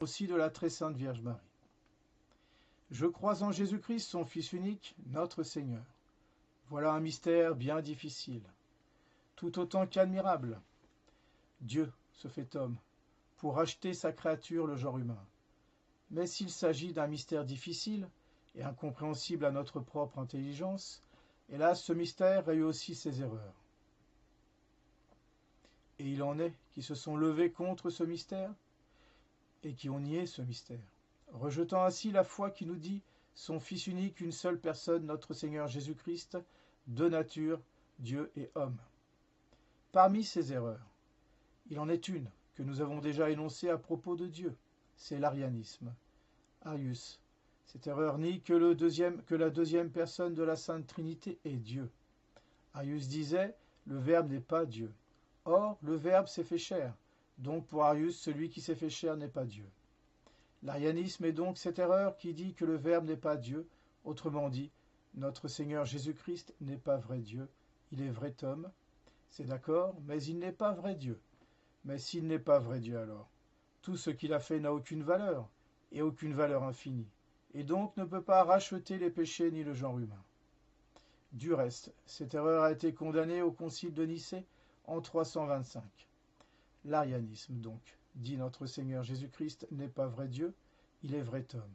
aussi de la très sainte Vierge Marie. Je crois en Jésus-Christ, son Fils unique, notre Seigneur. Voilà un mystère bien difficile, tout autant qu'admirable. Dieu se fait homme pour racheter sa créature, le genre humain. Mais s'il s'agit d'un mystère difficile et incompréhensible à notre propre intelligence, hélas, ce mystère a eu aussi ses erreurs. Et il en est qui se sont levés contre ce mystère et qui ont nié ce mystère, rejetant ainsi la foi qui nous dit son Fils unique, une seule personne, notre Seigneur Jésus-Christ, de nature, Dieu et homme. Parmi ces erreurs, il en est une que nous avons déjà énoncée à propos de Dieu, c'est l'arianisme. Arius, cette erreur nie que la deuxième personne de la Sainte Trinité est Dieu. Arius disait, le Verbe n'est pas Dieu. Or, le Verbe s'est fait chair, donc pour Arius, celui qui s'est fait chair n'est pas Dieu. L'arianisme est donc cette erreur qui dit que le Verbe n'est pas Dieu, autrement dit, notre Seigneur Jésus-Christ n'est pas vrai Dieu, il est vrai homme, c'est d'accord, mais il n'est pas vrai Dieu. Mais s'il n'est pas vrai Dieu alors, tout ce qu'il a fait n'a aucune valeur, et aucune valeur infinie, et donc ne peut pas racheter les péchés ni le genre humain. Du reste, cette erreur a été condamnée au Concile de Nicée en 325. L'arianisme, donc, dit notre Seigneur Jésus-Christ n'est pas vrai Dieu, il est vrai homme.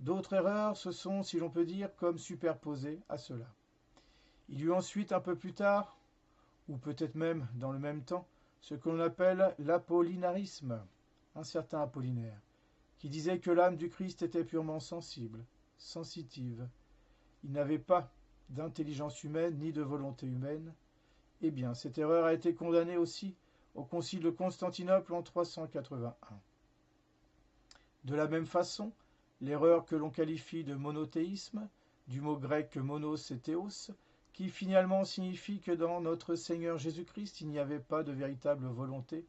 D'autres erreurs se sont, si l'on peut dire, comme superposées à cela. Il y eut ensuite, un peu plus tard, ou peut-être même dans le même temps, ce que l'on appelle l'apollinarisme, un certain Apollinaire, qui disait que l'âme du Christ était purement sensible, sensitive. Il n'avait pas d'intelligence humaine ni de volonté humaine. Eh bien, cette erreur a été condamnée aussi au Concile de Constantinople en 381. De la même façon, l'erreur que l'on qualifie de monothéisme, du mot grec monos et théos, qui finalement signifie que dans notre Seigneur Jésus-Christ, il n'y avait pas de véritable volonté.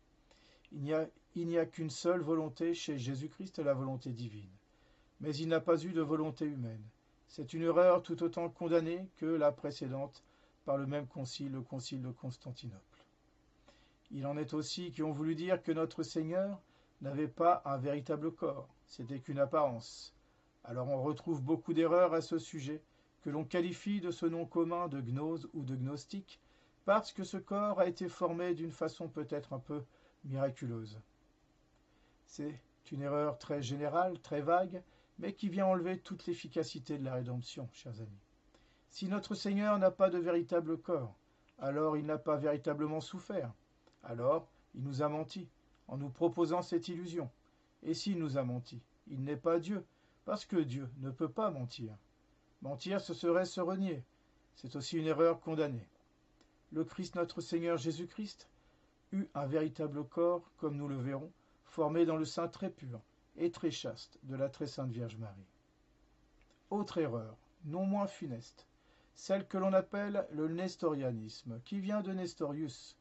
Il n'y a qu'une seule volonté chez Jésus-Christ, la volonté divine. Mais il n'a pas eu de volonté humaine. C'est une erreur tout autant condamnée que la précédente par le même concile, le concile de Constantinople. Il en est aussi qui ont voulu dire que notre Seigneur n'avait pas un véritable corps, c'était qu'une apparence. Alors on retrouve beaucoup d'erreurs à ce sujet, que l'on qualifie de ce nom commun de gnose ou de gnostique, parce que ce corps a été formé d'une façon peut-être un peu miraculeuse. C'est une erreur très générale, très vague, mais qui vient enlever toute l'efficacité de la rédemption, chers amis. Si notre Seigneur n'a pas de véritable corps, alors il n'a pas véritablement souffert. Alors il nous a menti, en nous proposant cette illusion. Et s'il nous a menti, il n'est pas Dieu, parce que Dieu ne peut pas mentir. Mentir, ce serait se renier. C'est aussi une erreur condamnée. Le Christ, notre Seigneur Jésus-Christ, eut un véritable corps, comme nous le verrons, formé dans le sein très pur et très chaste de la très sainte Vierge Marie. Autre erreur, non moins funeste, celle que l'on appelle le nestorianisme, qui vient de Nestorius.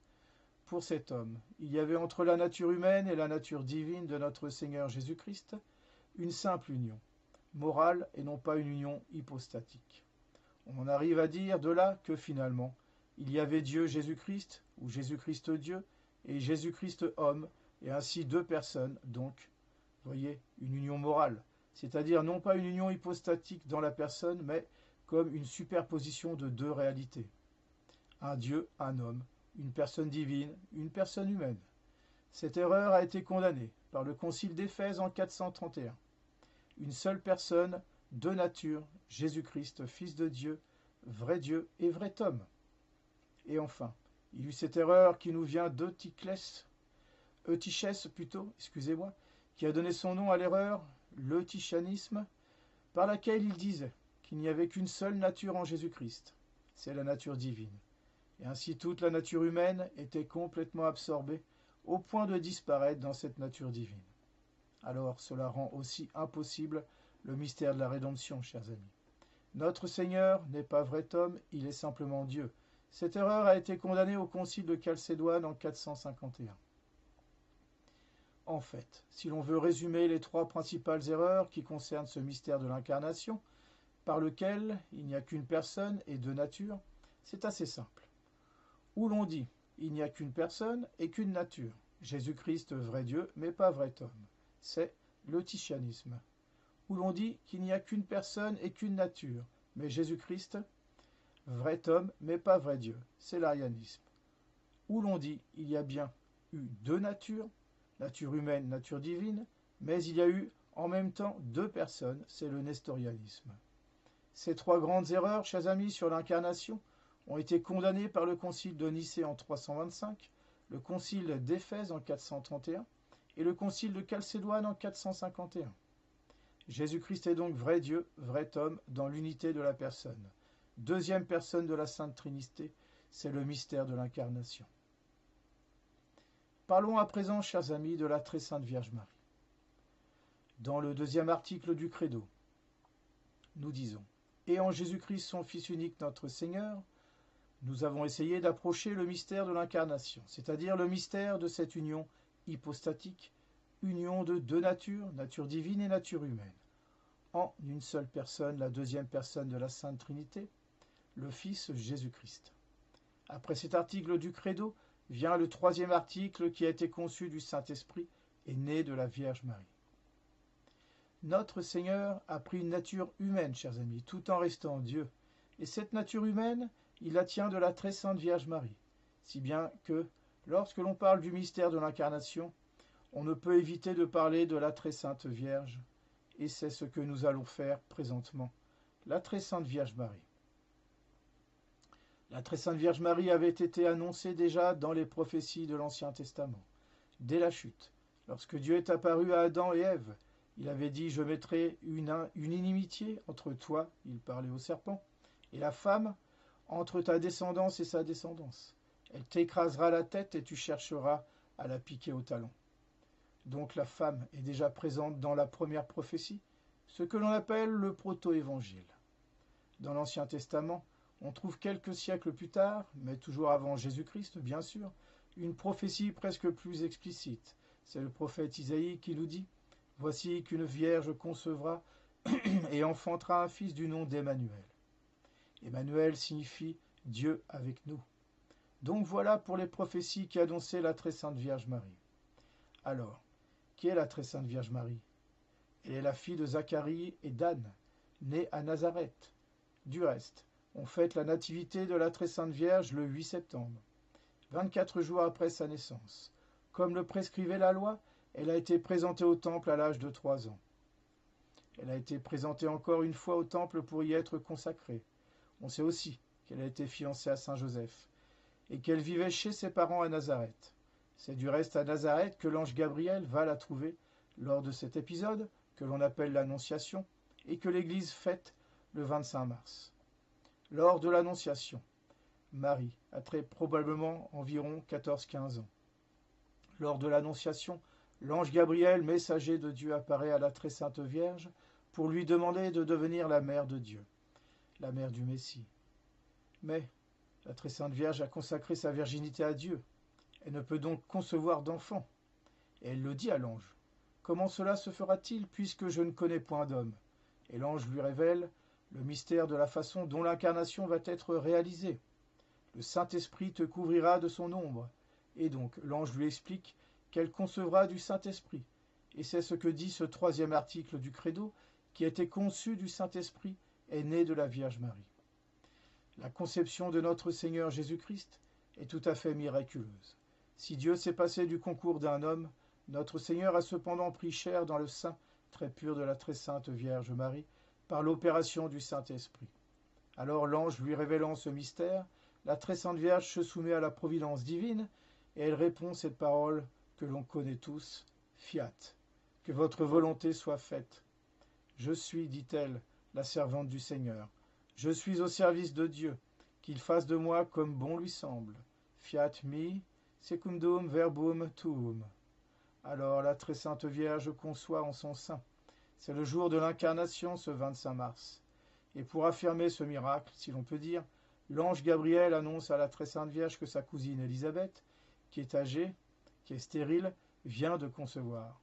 Pour cet homme, il y avait entre la nature humaine et la nature divine de notre Seigneur Jésus-Christ une simple union, morale et non pas une union hypostatique. On en arrive à dire de là que finalement, il y avait Dieu Jésus-Christ, ou Jésus-Christ Dieu, et Jésus-Christ homme, et ainsi deux personnes, donc, voyez, une union morale, c'est-à-dire non pas une union hypostatique dans la personne, mais comme une superposition de deux réalités. Un Dieu, un homme, une personne divine, une personne humaine. Cette erreur a été condamnée par le Concile d'Éphèse en 431. Une seule personne, deux natures, Jésus-Christ, Fils de Dieu et vrai homme. Et enfin, il y eut cette erreur qui nous vient d'Eutychès, qui a donné son nom à l'erreur, l'eutychianisme, par laquelle il disait qu'il n'y avait qu'une seule nature en Jésus-Christ, c'est la nature divine. Et ainsi toute la nature humaine était complètement absorbée au point de disparaître dans cette nature divine. Alors cela rend aussi impossible le mystère de la rédemption, chers amis. Notre Seigneur n'est pas vrai homme, il est simplement Dieu. Cette erreur a été condamnée au Concile de Chalcédoine en 451. En fait, si l'on veut résumer les trois principales erreurs qui concernent ce mystère de l'incarnation, par lequel il n'y a qu'une personne et deux natures, c'est assez simple. Où l'on dit il n'y a qu'une personne et qu'une nature, Jésus-Christ vrai Dieu mais pas vrai homme, c'est le titianisme, où l'on dit qu'il n'y a qu'une personne et qu'une nature, mais Jésus-Christ, vrai homme, mais pas vrai Dieu, c'est l'arianisme, où l'on dit il y a bien eu deux natures, nature humaine, nature divine, mais il y a eu en même temps deux personnes, c'est le nestorianisme. Ces trois grandes erreurs, chers amis, sur l'incarnation, ont été condamnées par le concile de Nicée en 325, le concile d'Éphèse en 431 et le concile de Chalcédoine en 451. Jésus-Christ est donc vrai Dieu, vrai homme, dans l'unité de la personne. Deuxième personne de la Sainte Trinité, c'est le mystère de l'incarnation. Parlons à présent, chers amis, de la très sainte Vierge Marie. Dans le deuxième article du Credo, nous disons « Et en Jésus-Christ, son Fils unique, notre Seigneur, nous avons essayé d'approcher le mystère de l'incarnation, c'est-à-dire le mystère de cette union hypostatique, union de deux natures, nature divine et nature humaine, en une seule personne, la deuxième personne de la Sainte Trinité, le Fils Jésus-Christ. » Après cet article du Credo, vient le troisième article qui a été conçu du Saint-Esprit et né de la Vierge Marie. Notre Seigneur a pris une nature humaine, chers amis, tout en restant Dieu. Et cette nature humaine, il la tient de la très sainte Vierge Marie. Si bien que, lorsque l'on parle du mystère de l'incarnation, on ne peut éviter de parler de la très sainte Vierge. Et c'est ce que nous allons faire présentement. La très sainte Vierge Marie. La très sainte Vierge Marie avait été annoncée déjà dans les prophéties de l'Ancien Testament. Dès la chute, lorsque Dieu est apparu à Adam et Ève, il avait dit « Je mettrai une inimitié entre toi », il parlait au serpent, « et la femme, entre ta descendance et sa descendance. Elle t'écrasera la tête et tu chercheras à la piquer au talon. » Donc la femme est déjà présente dans la première prophétie, ce que l'on appelle le proto-évangile. Dans l'Ancien Testament, on trouve quelques siècles plus tard, mais toujours avant Jésus-Christ bien sûr, une prophétie presque plus explicite. C'est le prophète Isaïe qui nous dit « Voici qu'une vierge concevra et enfantera un fils du nom d'Emmanuel. » Emmanuel signifie Dieu avec nous. Donc voilà pour les prophéties qui annonçaient la très sainte Vierge Marie. Alors, qui est la très sainte Vierge Marie? Elle est la fille de Zacharie et d'Anne, née à Nazareth. Du reste, on fête la nativité de la très sainte Vierge le 8 septembre, 24 jours après sa naissance. Comme le prescrivait la loi, elle a été présentée au temple à l'âge de 3 ans. Elle a été présentée encore une fois au temple pour y être consacrée. On sait aussi qu'elle a été fiancée à Saint Joseph et qu'elle vivait chez ses parents à Nazareth. C'est du reste à Nazareth que l'ange Gabriel va la trouver lors de cet épisode que l'on appelle l'Annonciation et que l'Église fête le 25 mars. Lors de l'Annonciation, Marie a très probablement environ 14-15 ans. Lors de l'Annonciation, l'ange Gabriel, messager de Dieu, apparaît à la très sainte Vierge pour lui demander de devenir la mère de Dieu, la mère du Messie. Mais la très sainte Vierge a consacré sa virginité à Dieu. Elle ne peut donc concevoir d'enfant. Et elle le dit à l'ange. Comment cela se fera-t-il puisque je ne connais point d'homme? Et l'ange lui révèle le mystère de la façon dont l'incarnation va être réalisée. Le Saint-Esprit te couvrira de son ombre. Et donc l'ange lui explique qu'elle concevra du Saint-Esprit. Et c'est ce que dit ce troisième article du Credo, qui a été conçu du Saint-Esprit, est né de la Vierge Marie. La conception de notre Seigneur Jésus-Christ est tout à fait miraculeuse. Si Dieu s'est passé du concours d'un homme, notre Seigneur a cependant pris chair dans le sein très pur de la très sainte Vierge Marie par l'opération du Saint-Esprit. Alors l'ange lui révélant ce mystère, la très sainte Vierge se soumet à la providence divine et elle répond cette parole que l'on connaît tous, « Fiat, que votre volonté soit faite. » Je suis, dit-elle, la servante du Seigneur. Je suis au service de Dieu, qu'il fasse de moi comme bon lui semble. Fiat mi, secundum verbum tuum. Alors la très sainte Vierge conçoit en son sein. C'est le jour de l'incarnation, ce 25 mars. Et pour affirmer ce miracle, si l'on peut dire, l'ange Gabriel annonce à la très sainte Vierge que sa cousine Élisabeth, qui est âgée, qui est stérile, vient de concevoir.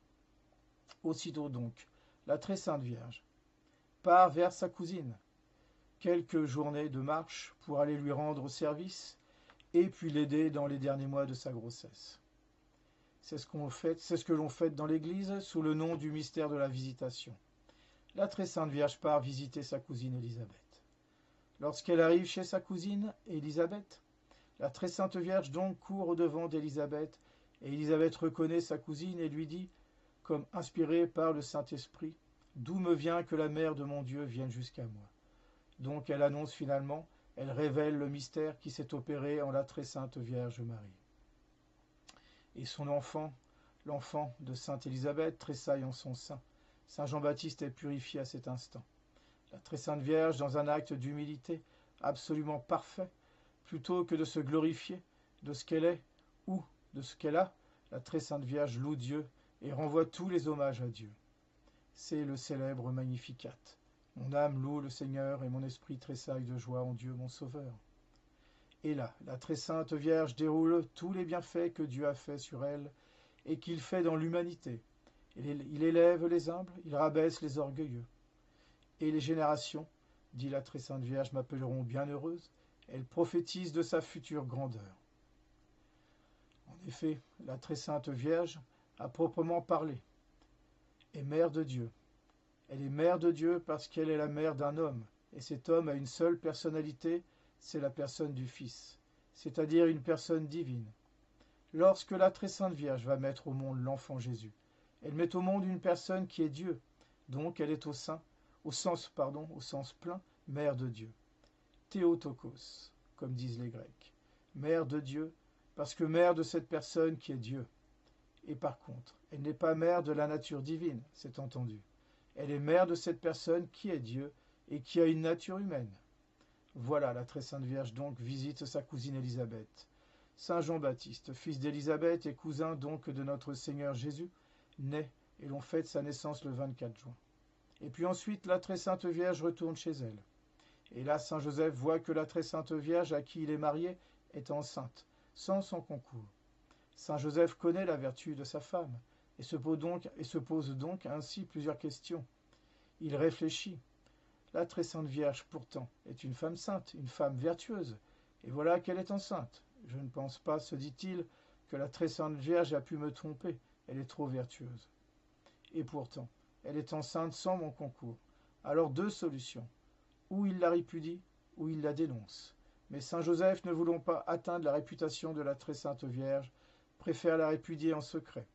Aussitôt donc, la très sainte Vierge part vers sa cousine, quelques journées de marche pour aller lui rendre service et puis l'aider dans les derniers mois de sa grossesse. C'est ce que l'on fait dans l'Église sous le nom du mystère de la visitation. La très sainte Vierge part visiter sa cousine Élisabeth. Lorsqu'elle arrive chez sa cousine Élisabeth, la très sainte Vierge donc court au-devant d'Élisabeth, et Élisabeth reconnaît sa cousine et lui dit, comme inspirée par le Saint-Esprit, « D'où me vient que la mère de mon Dieu vienne jusqu'à moi ?» Donc elle annonce finalement, elle révèle le mystère qui s'est opéré en la très sainte Vierge Marie. Et son enfant, l'enfant de sainte Élisabeth, tressaille en son sein. Saint Jean-Baptiste est purifié à cet instant. La très sainte Vierge, dans un acte d'humilité absolument parfait, plutôt que de se glorifier de ce qu'elle est ou de ce qu'elle a, la très sainte Vierge loue Dieu et renvoie tous les hommages à Dieu. C'est le célèbre Magnificat. Mon âme loue le Seigneur et mon esprit tressaille de joie en Dieu mon Sauveur. Et là, la très sainte Vierge déroule tous les bienfaits que Dieu a faits sur elle et qu'il fait dans l'humanité. Il élève les humbles, il rabaisse les orgueilleux. Et les générations, dit la très sainte Vierge, m'appelleront bienheureuse. Elle prophétise de sa future grandeur. En effet, la très sainte Vierge, à proprement parler, est mère de Dieu. Elle est mère de Dieu parce qu'elle est la mère d'un homme, et cet homme a une seule personnalité, c'est la personne du Fils, c'est-à-dire une personne divine. Lorsque la très sainte Vierge va mettre au monde l'enfant Jésus, elle met au monde une personne qui est Dieu, donc elle est au sens plein, mère de Dieu. Théotokos, comme disent les Grecs, mère de Dieu, parce que mère de cette personne qui est Dieu. Et par contre, elle n'est pas mère de la nature divine, c'est entendu. Elle est mère de cette personne qui est Dieu et qui a une nature humaine. Voilà, la très sainte Vierge donc visite sa cousine Élisabeth. Saint Jean-Baptiste, fils d'Élisabeth et cousin donc de notre Seigneur Jésus, naît et l'on fête sa naissance le 24 juin. Et puis ensuite, la très sainte Vierge retourne chez elle. Et là, Saint Joseph voit que la très sainte Vierge à qui il est marié est enceinte, sans son concours. Saint Joseph connaît la vertu de sa femme et se pose donc ainsi plusieurs questions. Il réfléchit. La très sainte Vierge, pourtant, est une femme sainte, une femme vertueuse, et voilà qu'elle est enceinte. Je ne pense pas, se dit-il, que la très sainte Vierge a pu me tromper, elle est trop vertueuse. Et pourtant, elle est enceinte sans mon concours. Alors deux solutions. Ou il la répudie, ou il la dénonce. Mais Saint Joseph, ne voulant pas atteindre la réputation de la très sainte Vierge, préfère la répudier en secret.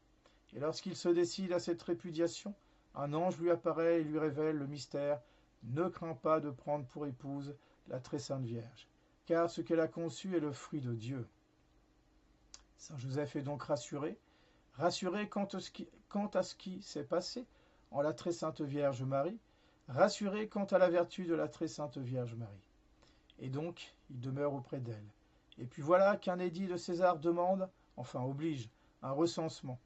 Et lorsqu'il se décide à cette répudiation, un ange lui apparaît et lui révèle le mystère. Ne crains pas de prendre pour épouse la très sainte Vierge, car ce qu'elle a conçu est le fruit de Dieu. Saint Joseph est donc rassuré quant à ce qui s'est passé en la très sainte Vierge Marie, rassuré quant à la vertu de la très sainte Vierge Marie. Et donc, il demeure auprès d'elle. Et puis voilà qu'un édit de César demande, enfin oblige, un recensement.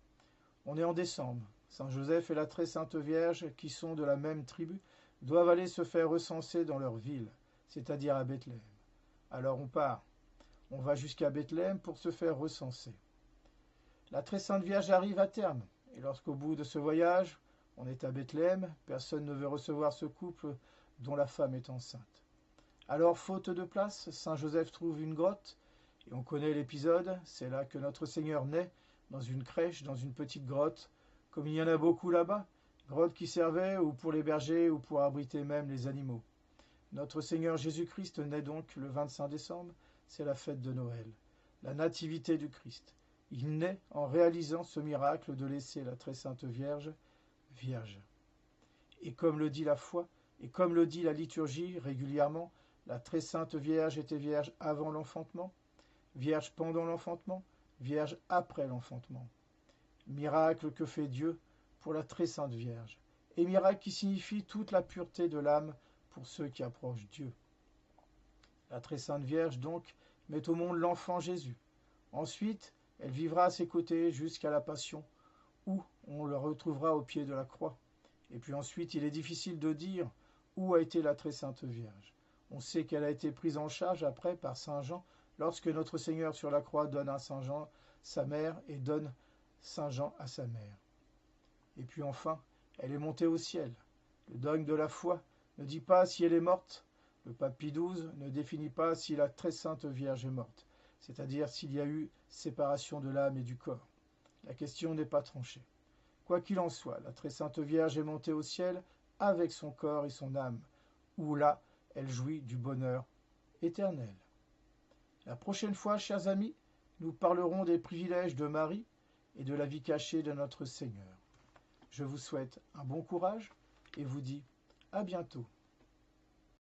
On est en décembre. Saint Joseph et la très sainte Vierge, qui sont de la même tribu, doivent aller se faire recenser dans leur ville, c'est-à-dire à Bethléem. Alors on part. On va jusqu'à Bethléem pour se faire recenser. La très sainte Vierge arrive à terme, et lorsqu'au bout de ce voyage, on est à Bethléem, personne ne veut recevoir ce couple dont la femme est enceinte. Alors, faute de place, Saint Joseph trouve une grotte, et on connaît l'épisode, c'est là que notre Seigneur naît, dans une crèche, dans une petite grotte, comme il y en a beaucoup là-bas, grotte qui servait ou pour les bergers ou pour abriter même les animaux. Notre Seigneur Jésus-Christ naît donc le 25 décembre, c'est la fête de Noël, la nativité du Christ. Il naît en réalisant ce miracle de laisser la très sainte Vierge vierge. Et comme le dit la foi, et comme le dit la liturgie régulièrement, la très sainte Vierge était vierge avant l'enfantement, vierge pendant l'enfantement, vierge après l'enfantement. Miracle que fait Dieu pour la très sainte Vierge, et miracle qui signifie toute la pureté de l'âme pour ceux qui approchent Dieu. La très sainte Vierge, donc, met au monde l'enfant Jésus. Ensuite, elle vivra à ses côtés jusqu'à la Passion, où on le retrouvera au pied de la croix. Et puis ensuite, il est difficile de dire où a été la très sainte Vierge. On sait qu'elle a été prise en charge après par Saint Jean, lorsque notre Seigneur sur la croix donne à Saint Jean sa mère et donne Saint Jean à sa mère. Et puis enfin, elle est montée au ciel. Le dogme de la foi ne dit pas si elle est morte. Le pape Pie XII ne définit pas si la très sainte Vierge est morte, c'est-à-dire s'il y a eu séparation de l'âme et du corps. La question n'est pas tranchée. Quoi qu'il en soit, la très sainte Vierge est montée au ciel avec son corps et son âme, où là, elle jouit du bonheur éternel. La prochaine fois, chers amis, nous parlerons des privilèges de Marie et de la vie cachée de notre Seigneur. Je vous souhaite un bon courage et vous dis à bientôt.